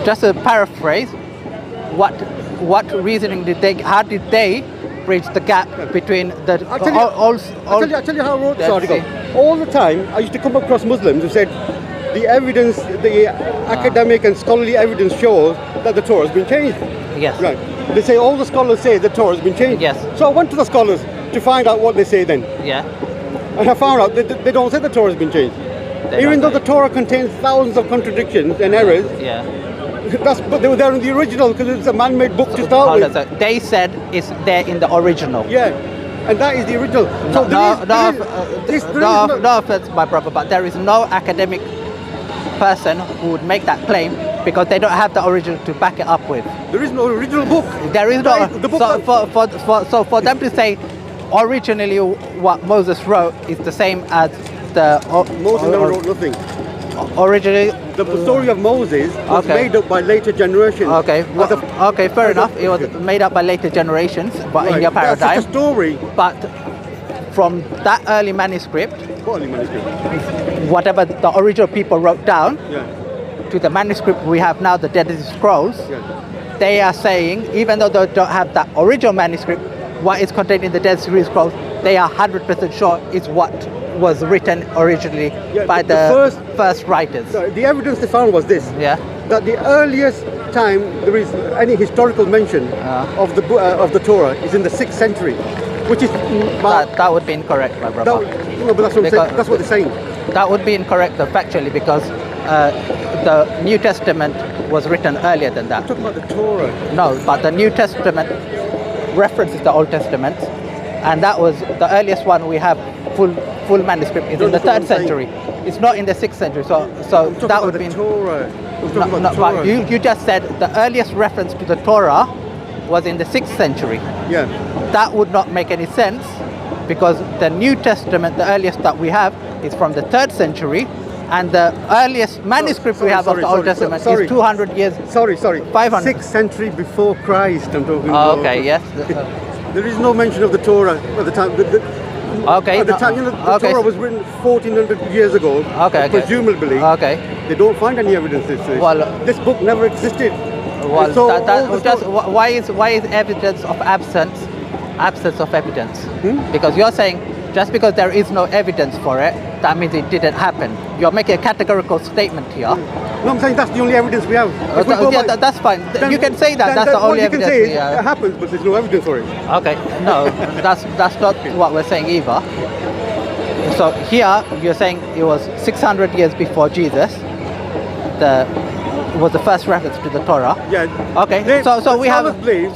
just to paraphrase, what reasoning how did they bridge the gap between the I'll tell you how I wrote this article. All the time, I used to come across Muslims who said the evidence, the academic and scholarly evidence shows that the Torah has been changed. Yes. Right. They say all the scholars say the Torah has been changed. Yes. So I went to the scholars to find out what they say then. Yeah. And I found out that they don't say the Torah has been changed. Even though the Torah contains thousands of contradictions and errors. Yeah. But they were there in the original because it's a man-made book to start with. So they said it's there in the original. Yeah, and that is the original. So no offense, my brother, but there is no academic person who would make that claim because they don't have the original to back it up with. There is no original book. There is no. So for them to say originally what Moses wrote is the same as the Moses never wrote nothing. Originally, the story of Moses was made up by later generations. Okay, fair enough. It was made up by later generations, but in your paradigm. That's a story. But from that early manuscript, what early manuscript? Whatever the original people wrote down, to the manuscript we have now, the Dead Sea Scrolls, they are saying, even though they don't have that original manuscript, what is contained in the Dead Sea Scrolls, they are 100% sure is what was written originally by the first writers. The evidence they found was this: that the earliest time there is any historical mention of the Torah is in the 6th century, which is that would be incorrect, my brother. But that's what that's what they're saying. That would be incorrect factually because the New Testament was written earlier than that. I'm talking about the Torah. No, but the New Testament references the Old Testament, and that was the earliest one we have full manuscript is in the 3rd century. It's not in the 6th century. So that would be Torah. But you just said the earliest reference to the Torah was in the 6th century. Yeah. That would not make any sense because the New Testament, the earliest that we have, is from the 3rd century, and the earliest manuscript we have of the Old Testament is 200 years. 500. 6th century before Christ. I'm talking about. Okay. Yes. There is no mention of the Torah at the time. Okay. At the time, the Torah was written 1400 years ago. Presumably. Okay. They don't find any evidence. This book never existed. Well, so why is evidence of absence of evidence? Because you're saying just because there is no evidence for it, that means it didn't happen. You're making a categorical statement here. No, I'm saying that's the only evidence we have. That's fine. You can say that. That's the only evidence we have. It happens, but there's no evidence for it. Okay. No, that's not what we're saying either. So here you're saying it was 600 years before Jesus. Was the first reference to the Torah. Yeah. Okay. So we have. They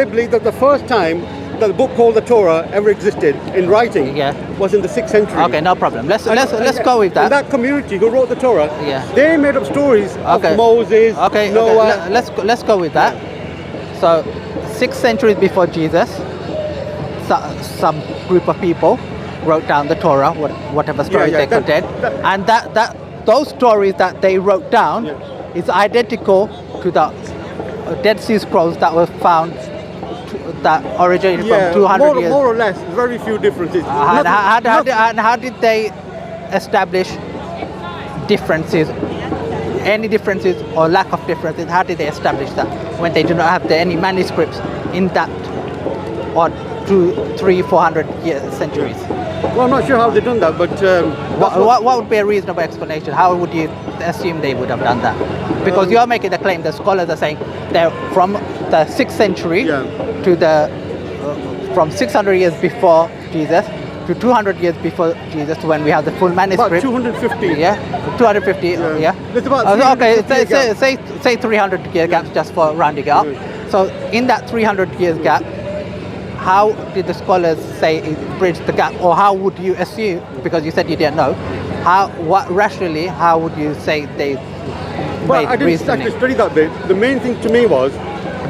believe that the first time that the book called the Torah ever existed in writing was in the 6th century. Okay, no problem. Let's go with that. And that community who wrote the Torah, they made up stories of Moses, Noah. Let's go with that. So 6 centuries before Jesus, some group of people wrote down the Torah, whatever stories they contained, and those stories that they wrote down is identical to the Dead Sea Scrolls that were found that originated from 200 years. More or less, very few differences. And how did they establish differences? Any differences or lack of differences? How did they establish that when they do not have any manuscripts in that or 200, 300, 400 centuries? Well, I'm not sure how they've done that, but what would be a reasonable explanation? How would you assume they would have done that? Because you're making the claim, the scholars are saying they're from the 6th century to from 600 years before Jesus to 200 years before Jesus, when we have the full manuscript. About 250. 250. There's about say 300 year gaps just for rounding up. So in that 300 years gap, how did the scholars say it bridged the gap, or how would you assume? Because you said you didn't know. How would you say they? Well, I didn't actually study that bit. The main thing to me was.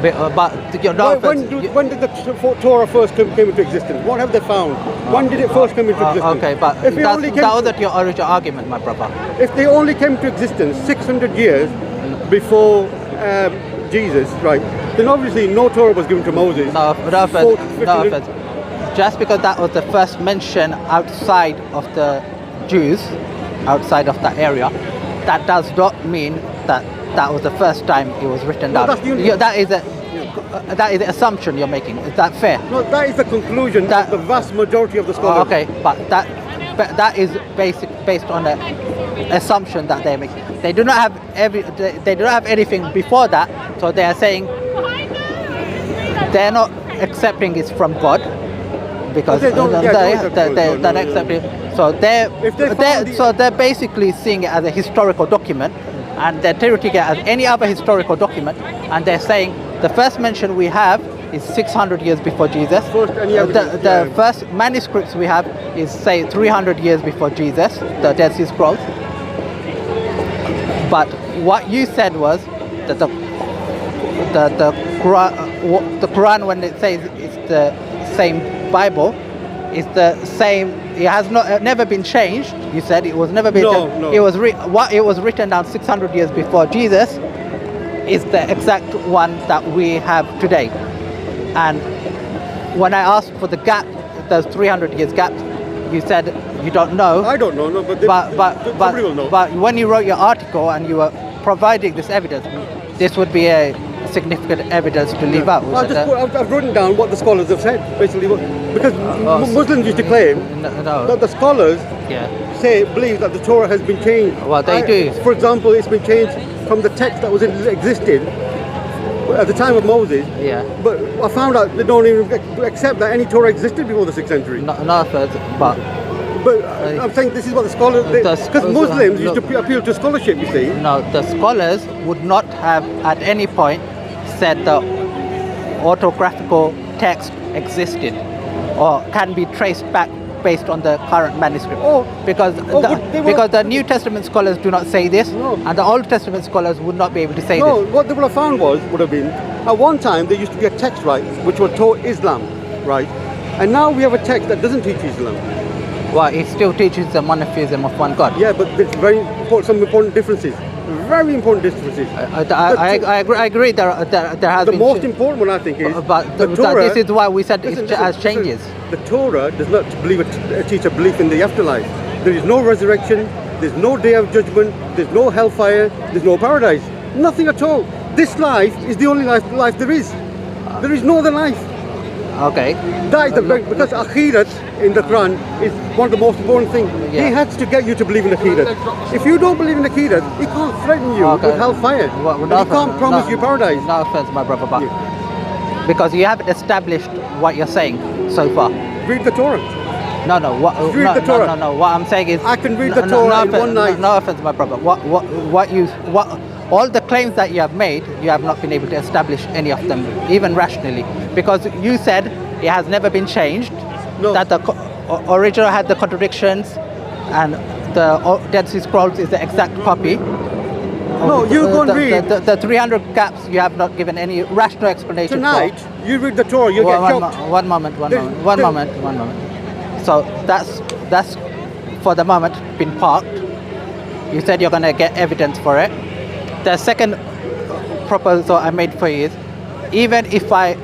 When did the Torah first come into existence? What have they found? When did it first come into existence? Okay, but that was your original argument, my brother. If they only came to existence 600 years before Jesus, right, then obviously no Torah was given to Moses. No offense. Just because that was the first mention outside of the Jews, outside of that area, that does not mean that that was the first time it was written No, down. that's the only- That is the assumption you're making. Is that fair? No, that is the conclusion That- of the vast majority of the scholars. Okay, but that is based on the assumption that they're making. They do not have they do not have anything before that, so they are saying they're not accepting it's from God because They don't- yeah, they're no, not accepting. So If they found the- so they're basically seeing it as a historical document, and they're treating it as any other historical document, and they're saying the first mention we have is 600 years before Jesus. First any evidence, The yeah. first manuscripts we have is say 300 years before Jesus, the Dead Sea Scrolls. But what you said was that the Quran, when it says it's the same Bible, is the same. It has never been changed. You said it was never been. No. It was it was written down 600 years before Jesus is the exact one that we have today. And when I asked for the gap, those 300 years gap, you said you don't know. I don't know, no, but somebody will know. But when you wrote your article and you were providing this evidence, this would be a significant evidence to leave out. I've written down what the scholars have said, basically, because Muslims used to claim that the scholars believe that the Torah has been changed. Well, they do. For example, it's been changed from the text that existed at the time of Moses. Yeah. But I found out they don't even accept that any Torah existed before the 6th century. No, but I'm saying this is what the scholars, because Muslims used to appeal to scholarship, you see. No, the scholars would not have at any point said the autographical text existed or can be traced back based on the current manuscript. Because the New Testament scholars do not say this, and the Old Testament scholars would not be able to say this. No, what they would have found would have been, at one time there used to be a text, right, which was taught Islam, right? And now we have a text that doesn't teach Islam. Well, it still teaches the monotheism of one God. Yeah, but there's some important differences. Very important differences. I agree. There has the been. The most important one, I think, is but the Torah. This is why we said it has changes. The Torah does not teach a belief in the afterlife. There is no resurrection. There's no day of judgment. There's no hellfire. There's no paradise. Nothing at all. This life is the only life there is. There is no other life. Okay. That is because akhirat in the Quran is one of the most important things. Yeah. He has to get you to believe in akhirat. If you don't believe in akhirat, he can't threaten you with hellfire. He can't promise you paradise. No offense, my brother, but because you haven't established what you're saying so far. Read the Torah. No. Read the Torah. No. What I'm saying is, I can read the Torah in one night. No offense, my brother. All the claims that you have made, you have not been able to establish any of them, even rationally, because you said it has never been changed. No. That the original had the contradictions, and the Dead Sea Scrolls is the exact copy. No, you go and read. The 300 gaps, you have not given any rational explanation. Tonight, you read the Torah, you'll get shocked. One moment. So that's for the moment been parked. You said you're going to get evidence for it. The second proposal I made for you is, even if I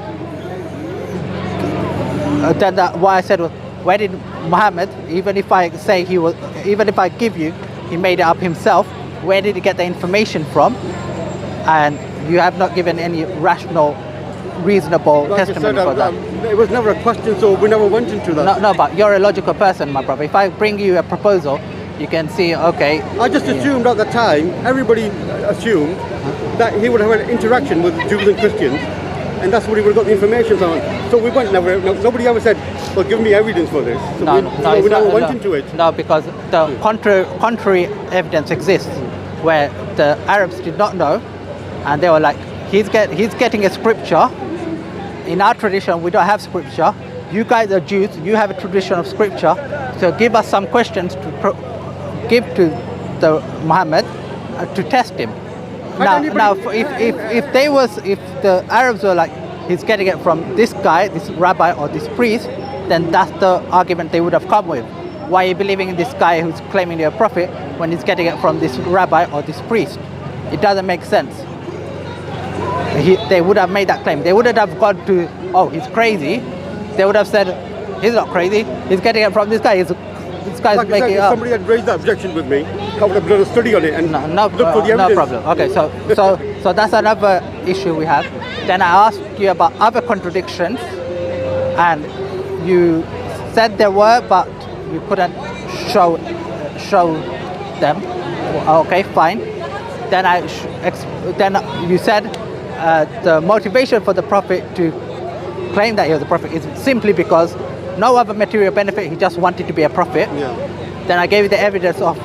what I said was, where did Muhammad, even if I give you, he made it up himself, where did he get the information from? And you have not given any rational, reasonable testimony for that. It was never a question, so we never went into that. No, but you're a logical person, my brother. If I bring you a proposal, you can see, okay. I just assumed at the time, everybody assumed that he would have an interaction with Jews and Christians, and that's what he would have got the information on. So we went nobody ever said, well, give me evidence for this. So we never went into it. No, because the contrary evidence exists, where the Arabs did not know, and they were like, he's getting a scripture. In our tradition, we don't have scripture. You guys are Jews, you have a tradition of scripture, so give us some questions to give to the Muhammad to test him. Now, if the Arabs were like, he's getting it from this guy, this rabbi or this priest, then that's the argument they would have come with. Why are you believing in this guy who's claiming to be a prophet when he's getting it from this rabbi or this priest? It doesn't make sense. They would have made that claim. They wouldn't have gone to, oh, he's crazy. They would have said, he's not crazy. He's getting it from this guy. This guy's like making said, it up. Somebody had raised that objection with me. I would have done a study on it and looked for the no evidence. problem. Okay, so that's another issue we have. Then I asked you about other contradictions, and you said there were, but you couldn't show them. Okay, fine. Then then you said the motivation for the Prophet to claim that he was a prophet is simply because no other material benefit. He just wanted to be a prophet. Yeah. Then I gave you the evidence of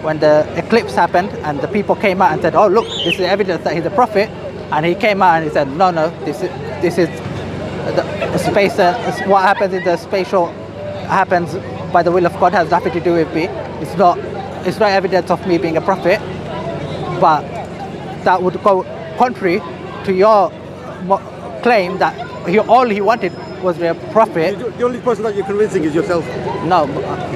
when the eclipse happened and the people came out and said, "Oh, look, this is evidence that he's a prophet." And he came out and he said, "No, this is the space. What happens in the spatial happens by the will of God. Has nothing to do with me. It's not evidence of me being a prophet." But that would go contrary to your claim that all he wanted was to be a prophet. The only person that you're convincing is yourself. No,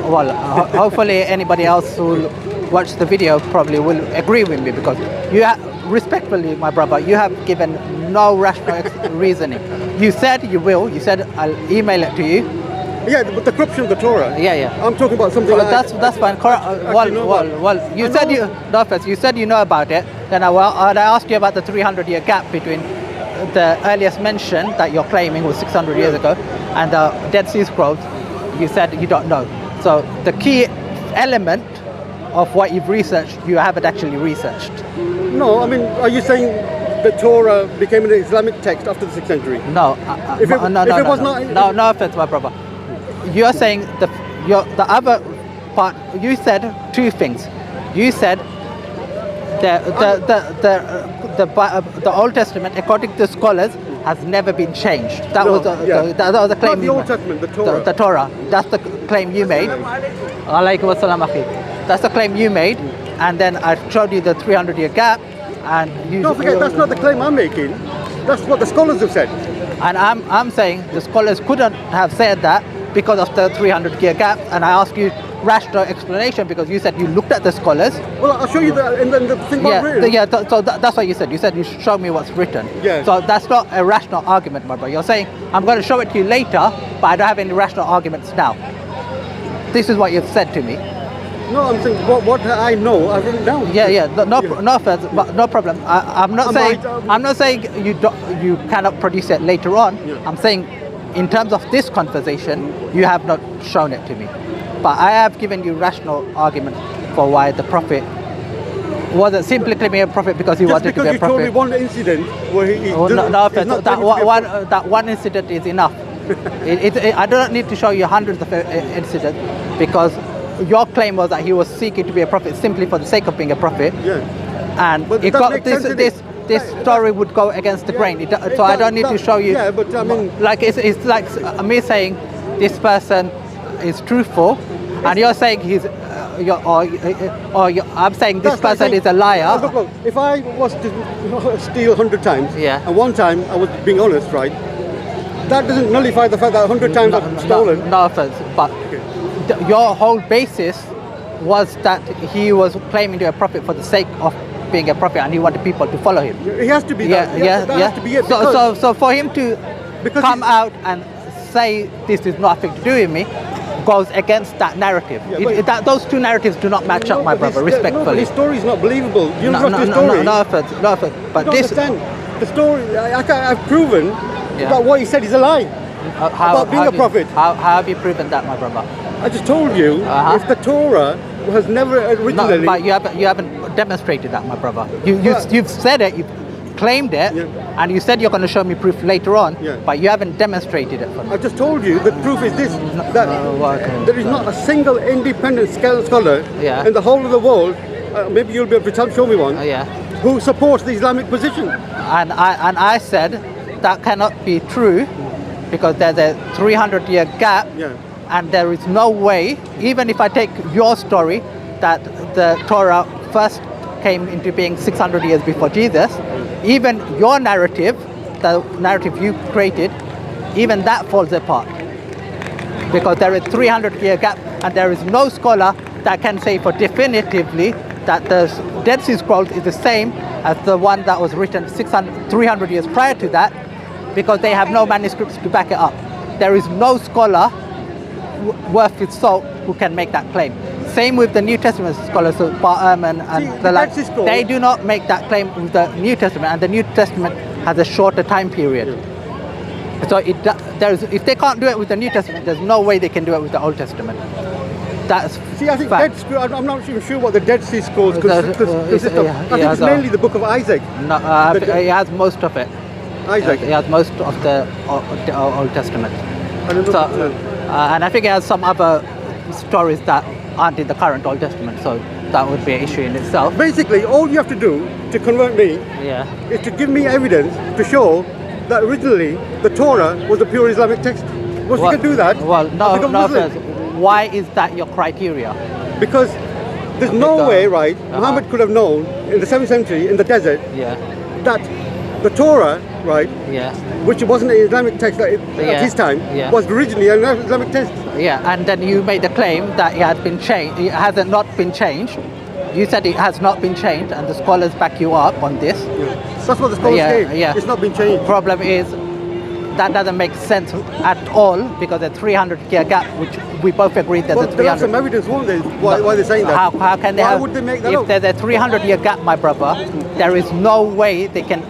well, hopefully anybody else who will watch the video probably will agree with me, because respectfully, my brother, you have given no rational reasoning. You said you will. You said I'll email it to you. Yeah, but the corruption of the Torah. Yeah. I'm talking about something like that's fine. You said you said you know about it. Then I asked you about the 300-year gap between the earliest mention that you're claiming was 600 years ago and the Dead Sea Scrolls. You said you don't know. So the key element of what you've researched, you haven't actually researched. No, I mean, are you saying the Torah became an Islamic text after the 6th century? No. No offense, my brother. You're saying the other part. You said two things. You said the Old Testament, according to scholars, has never been changed. That was the claim. Not the Old Testament, the Torah. The Torah. That's the claim you made. Alaikum assalam, akhi. That's the claim you made, and then I showed you the 300-year gap, and you. Don't forget, that's not the claim I'm making. That's what the scholars have said. And I'm saying the scholars couldn't have said that because of the 300-year gap, and I asked you rational explanation because you said you looked at the scholars. Well, I'll show you the thing about written. So that's what you said. You said you should show me what's written. Yeah. So that's not a rational argument, my brother. You're saying I'm going to show it to you later, but I don't have any rational arguments now. This is what you've said to me. No, I'm saying what I know, I've written down. No offense, but no problem. I'm not saying you cannot produce it later on. Yeah. I'm saying in terms of this conversation, you have not shown it to me. But I have given you rational argument for why the Prophet wasn't simply claiming a prophet because he wanted to be a prophet. Just because you told me one incident where he no offense, that one incident is enough. I don't need to show you hundreds of incidents, because your claim was that he was seeking to be a prophet simply for the sake of being a prophet. Yeah. And but this story would go against the grain. So I don't need to show you. Yeah, but I mean, like it's like me saying this person is truthful, and you're saying I'm saying this person is a liar. Look, if I was to steal 100 times, and one time I was being honest, right? That doesn't nullify the fact that 100 times I've stolen. No offense, but your whole basis was that he was claiming to be a prophet for the sake of being a prophet, and he wanted people to follow him. He has to be that. That has to be it. So for him to come out and say this is nothing to do with me goes against that narrative. Those two narratives do not match up, my brother, respectfully. His story is not believable. You know the story. No offense. But this understand the story. I've proven that what he said is a lie about being a prophet. How have you proven that, my brother? I just told you, if the Torah has never originally... No, but you haven't demonstrated that, my brother. You've said it, you've claimed it, and you said you're going to show me proof later on, but you haven't demonstrated it for me. I just told you, the proof is this, that there is not a single independent scholar in the whole of the world, maybe you'll be able to show me one, who supports the Islamic position. And I said that cannot be true, because there's a 300-year gap, and there is no way, even if I take your story, that the Torah first came into being 600 years before Jesus, even your narrative, the narrative you created, even that falls apart. Because there is 300-year gap, and there is no scholar that can say for definitively that the Dead Sea Scrolls is the same as the one that was written 300 years prior to that, because they have no manuscripts to back it up. There is no scholar worth his salt who can make that claim. same with the New Testament scholars, so and See, the the like. Dead Sea Scrolls- They do not make that claim with the New Testament, and the New Testament has a shorter time period. So if they can't do it with the New Testament, there's no way they can do it with the Old Testament. That's See, I think fact. Dead Scrolls, I'm not even sure what the Dead Sea Scrolls It's a- consist of. yeah, I think yeah, it's so- mainly the book of Isaac. No, he has most of it. Isaac. He has most of the Old Testament. I don't know. So, and I think he has some other stories that aren't in the current Old Testament. So that would be an issue in itself. Basically, all you have to do to convert me Yeah. is to give me evidence to show that originally the Torah was a pure Islamic text. Once you can do that, Well, I no, become no Muslim. offense. Why is that your criteria? Because there's no Because- way, right, Muhammad could have known in the 7th century in the desert Yeah. that the Torah, right, Yeah. which wasn't an Islamic text at Yeah. his time, Yeah. was originally an Islamic text. Yeah, and then you made the claim that it had been changed. It has not been changed. You said it has not been changed, and the scholars back you up on this. That's what the scholars Yeah, say. yeah. It's not been changed. Problem is that doesn't make sense at all because the 300-year gap, which we both agree there's Well, a they'll have some 300. evidence, won't they? Why they're saying that? How can they Why have? would they make that if up? there's a 300-year gap, my brother, there is no way they can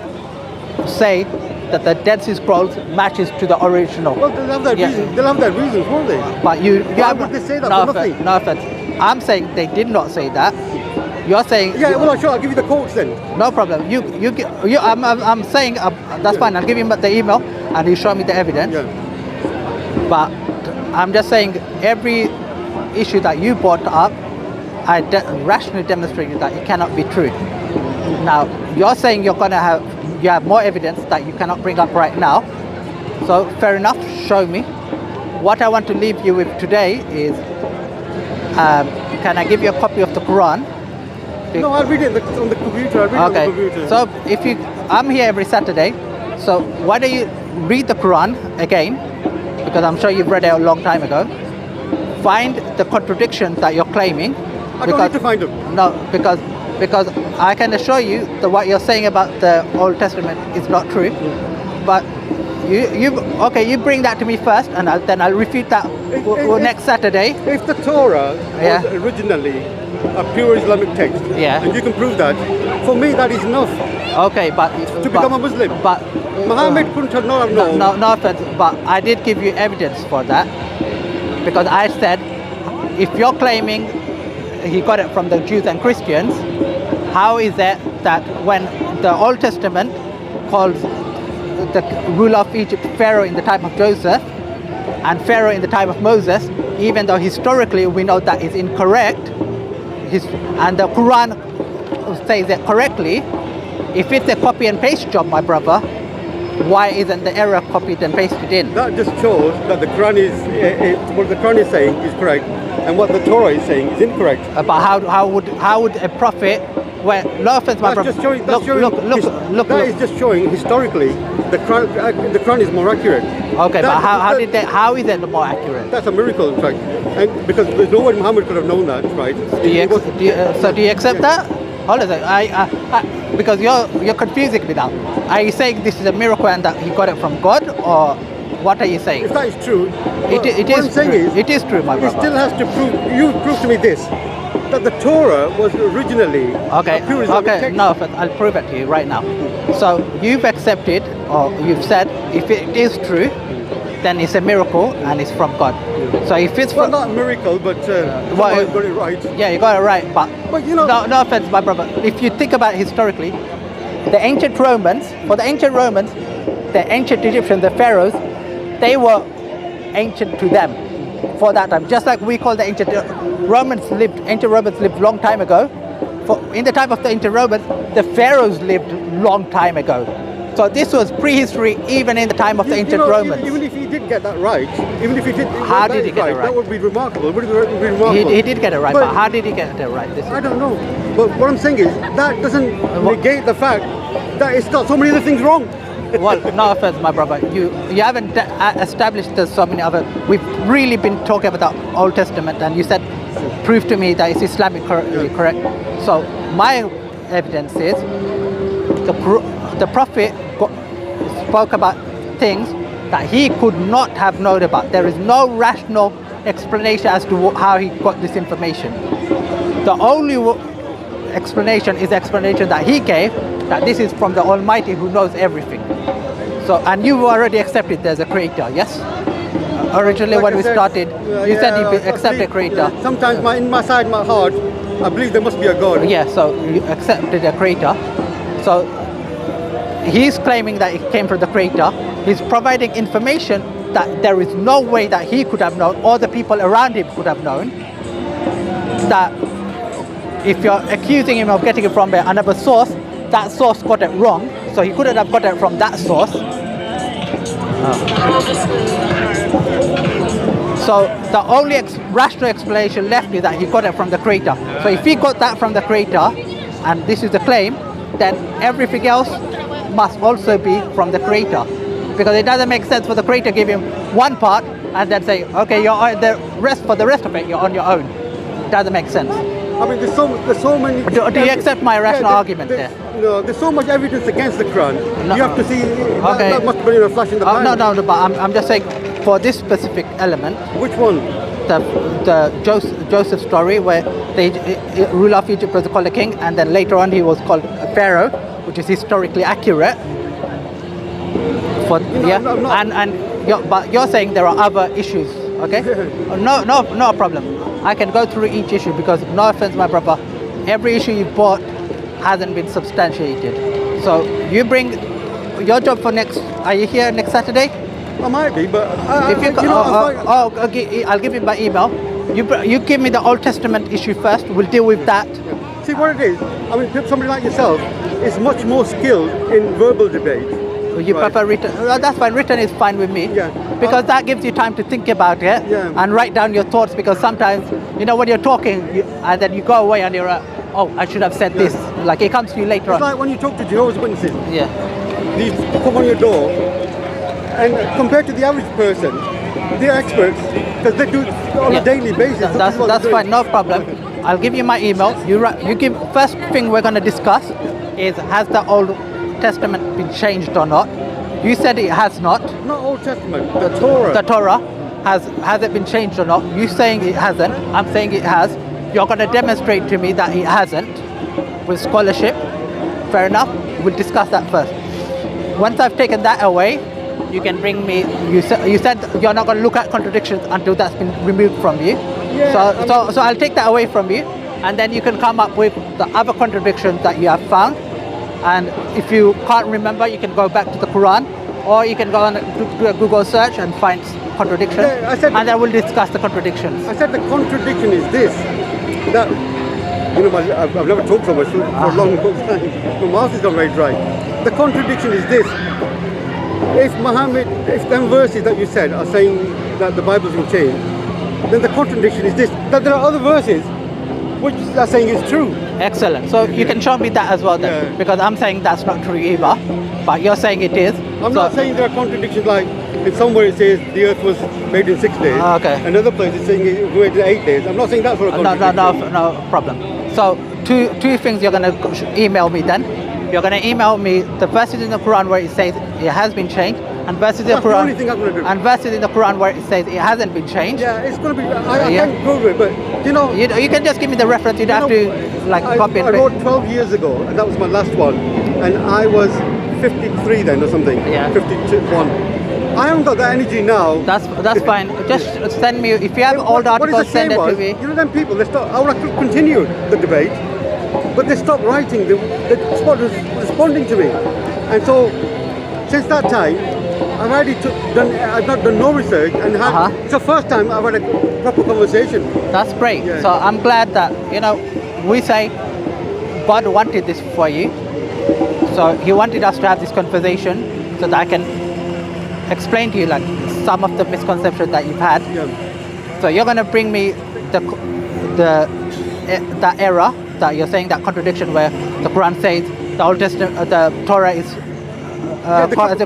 say that the Dead Sea Scrolls matches to the original. Well, they'll have their Yeah. reasons. They'll have their reasons, won't they? But you Why have, would they say that no for offense, nothing? no offense. I'm saying they did not say that. You're saying Yeah, well, sure, I'll give you the quotes then. no problem. I'm saying that's fine. I'll give you the email and you show me the evidence. Yeah. But I'm just saying every issue that you brought up, I rationally demonstrated that it cannot be true. Now you're saying you have more evidence that you cannot bring up right now. So fair enough. Show me. What I want to leave you with today is, can I give you a copy of the Quran? No, I'll read it on the computer. I'll read it on the Okay. computer. So I'm here every Saturday. So why don't you read the Quran again? Because I'm sure you've read it a long time ago. Find the contradictions that you're claiming. I don't need to find them. No, because I can assure you that what you're saying about the Old Testament is not true. But you bring that to me first, and then I'll refute that next Saturday. If the Torah Yeah. was originally a pure Islamic text, Yeah. and you can prove that, for me that is enough Okay, but to become a Muslim. But Muhammad couldn't have not have known. no offense, but I did give you evidence for that because I said if you're claiming he got it from the Jews and Christians, how is it that when the Old Testament calls the ruler of Egypt Pharaoh in the time of Joseph and Pharaoh in the time of Moses, even though historically we know that is incorrect, and the Quran says it correctly, if it's a copy and paste job, my brother, why isn't the error copied and pasted in? That just shows that the Quran is what the Quran is saying is correct, and what the Torah is saying is incorrect. But how would a prophet? Well, no offense, my brother. That's just showing. Look. That is just showing historically the Quran is more accurate. Okay, but how is it more accurate? That's a miracle, in fact, and because there's no way Muhammad could have known that, right? Do you accept that? Hold on a second. Because you're confusing me now. Are you saying this is a miracle and that he got it from God, or what are you saying? If that is true, It what I'm is saying true. is, It is true, my he brother. still has to prove. You prove to me this, that the Torah was originally Okay, a pure Islamic okay, text. no, but I'll prove it to you right now. So you've accepted, or you've said, if it is true, then it's a miracle and it's from God. So if it's Well, from, not a miracle, but well, someone got it right. yeah, you got it right, but you know, no offense, my brother. If you think about it historically, the ancient Romans, the ancient Egyptians, the pharaohs, they were ancient to them for that time. Just like we call the ancient Romans lived long time ago. In the time of the ancient Romans, the pharaohs lived long time ago. So this was prehistory even in the time of the ancient Romans. Even if he did get that right, even if he did, How did he get it right? That would be remarkable. It would be remarkable. He did get it right, but how did he get it right? I don't know. But what I'm saying is that doesn't negate the fact that it's got so many other things wrong. Well, no offense, my brother. You haven't established there's so many other. We've really been talking about the Old Testament, and you said, prove to me that it's Islamic correct. So my evidence is the Prophet spoke about things that he could not have known about. There is no rational explanation as to how he got this information. The only explanation is the explanation that he gave, that this is from the Almighty who knows everything. So, and you already accepted there's a creator, yes? Originally, Like when I we said, started, you said you I accept a believe- creator. Sometimes in my heart, I believe there must be a God. Yeah, so you accepted a creator. So he's claiming that it came from the creator. He's providing information that there is no way that he could have known, or the people around him could have known, that if you're accusing him of getting it from another source, that source got it wrong, so he couldn't have got it from that source. So the only rational explanation left is that he got it from the creator. So if he got that from the creator, and this is the claim, then everything else must also be from the creator. Because it doesn't make sense for the creator to give him one part and then say, okay, you're on the rest of it, you're on your own. It doesn't make sense. I mean, there's so many. Do you accept my rational argument there? No, there's so much evidence against the Quran. No. You have to see. Okay. That must have been a flash in the pan. No, but I'm just saying, for this specific element, Which one? the Joseph story, where the ruler of Egypt was called a king, and then later on he was called a pharaoh, which is historically accurate. But you're saying there are other issues, okay? No problem. I can go through each issue, because no offense, my brother, every issue you brought hasn't been substantiated. So you bring your job for next. Are you here next Saturday? I might be, but If you, I'll give you my email. You give me the Old Testament issue first. We'll deal with that. see what it is. I mean, somebody like yourself is much more skilled in verbal debate. You Right. prefer written? Well, that's fine. Written is fine with me. Yeah. Because that gives you time to think about it and write down your thoughts. Because sometimes, when you're talking, and then you go away and you're, oh, I should have said this. Like it comes to you later It's on. like when you talk to Jehovah's Witnesses. Yeah. These come on your door, and compared to the average person, they're experts because they do it on a daily basis. That's fine. No problem. I'll give you my email. You give. First thing we're going to discuss is, has the Old Testament been changed or not? You said it has not. Not Old Testament, the Torah. The Torah has it been changed or not? You saying it hasn't. I'm saying it has. You're going to demonstrate to me that it hasn't with scholarship. Fair enough. We'll discuss that first. Once I've taken that away, you can bring me. You said you're not going to look at contradictions until that's been removed from you. Yeah, So I'll take that away from you, and then you can come up with the other contradictions that you have found. And if you can't remember, you can go back to the Quran, or you can go on do a Google search and find contradictions, Yeah, and then we'll discuss the contradictions. I said the contradiction is this, that, I've never talked so much for a long time. My mouth is not very dry. The contradiction is this. If them verses that you said are saying that the Bible's been changed, then the contradiction is this, that there are other verses which are saying it's true. Excellent. So you can show me that as well then, Yeah. because I'm saying that's not true either, but you're saying it is. I'm not saying there are contradictions like in somewhere it says the earth was made in 6 days. Okay. Another place it's saying it was made in 8 days. I'm not saying that's what a contradiction. No problem. So two things you're going to email me then. You're going to email me the verses in the Quran where it says it has been changed, and verses in the That's the Quran only thing I'm gonna do. and verses in the Quran where it says it hasn't been changed. Yeah, it's going to be, I Yeah. can't prove it, but You can just give me the reference. You don't have to copy and I paste. wrote 12 years ago, and that was my last one, and I was 53 then or something. Yeah. 51. I haven't got that energy now. That's fine. Just send me, if you have old What is articles, the send it shame to was, me. them people, I would have continued the debate, but they stopped writing, they stopped responding to me. And so, since that time, I've not done no research, and it's the first time I've had a proper conversation. That's great. Yeah. So I'm glad that, we say God wanted this for you. So he wanted us to have this conversation so that I can explain to you some of the misconceptions that you've had. Yeah. So you're going to bring me that error that you're saying, that contradiction where the Quran says the Old Testament, the Torah is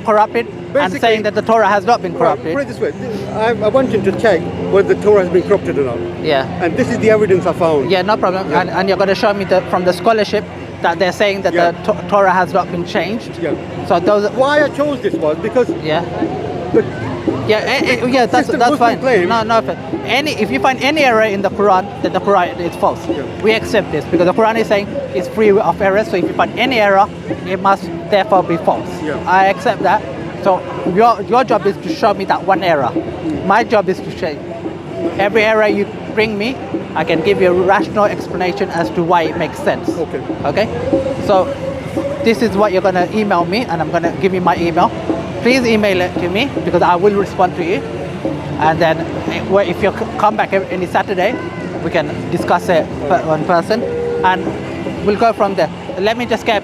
corrupted, and basically- saying that the Torah has not been corrupted. Put it this way, I want you to check whether the Torah has been corrupted or not. Yeah. And this is the evidence I found. Yeah, no problem. Yeah. And you're going to show me from the scholarship that they're saying that Yeah. the Torah has not been changed. Yeah. So those. Why I chose this was because Yeah. Yeah, yeah, that's Muslim fine. claim- No, if you find any error in the Quran, then the Quran is false. Yeah. We accept this because the Quran is saying it's free of errors. So if you find any error, it must therefore be false. Yeah. I accept that. So your job is to show me that one error. My job is to show every error you bring me. I can give you a rational explanation as to why it makes sense. Okay. Okay. So this is what you're gonna email me, and I'm gonna give you my email. Please email it to me because I will respond to you. And then if you come back any Saturday, we can discuss it in person, and we'll go from there. Let me just get